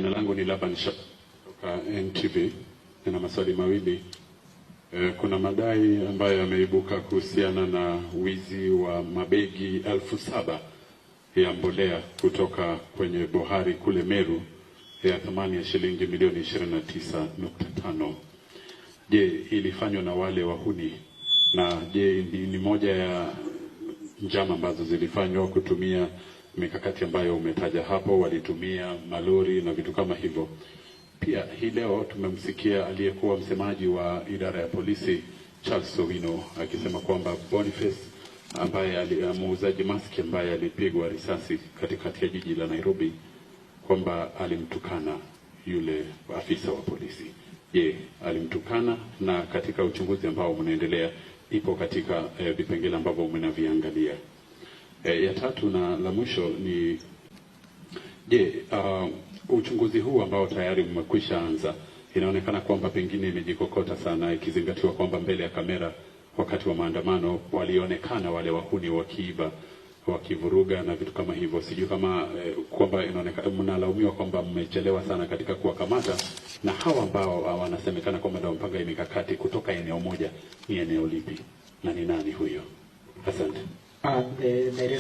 Jina langu ni Laban Shah kutoka NTV. Nina maswali mawili. Kuna madai ambayo yameibuka kuhusiana na wizi wa mabegi 7,000 ya mbolea kutoka kwenye bohari kule Meru ya thamani ya shilingi milioni 29.5. Je, ilifanywa na wale wahuni? Na je, ni moja ya njama ambazo zilifanywa kutumia mikakati ambayo umetaja hapo, walitumia malori na vitu kama hivyo? Pia hii leo tumemsikia aliyekuwa msemaji wa idara ya polisi Charles Owino akisema kwamba Boniface ambaye muuzaji maski ambaye alipigwa risasi katikati ya jiji la Nairobi kwamba alimtukana yule afisa wa polisi. Je, alimtukana? Na katika uchunguzi ambao unaendelea ipo katika vipengele ambavyo mnaviangalia. Ya tatu na la mwisho ni je, uchunguzi huu ambao tayari umekwisha anza, inaonekana kwamba pengine imejikokota sana, ikizingatiwa kwamba mbele ya kamera wakati wa maandamano walionekana wale wahuni wakiiba, wakivuruga na vitu kama hivyo. Sijui kama kwamba inaonekana mnalaumiwa kwamba mmechelewa sana katika kuwakamata, na hawa ambao wanasemekana kwamba ndio mpanga mikakati kutoka eneo moja, ni eneo lipi na ni nani huyo? Asante.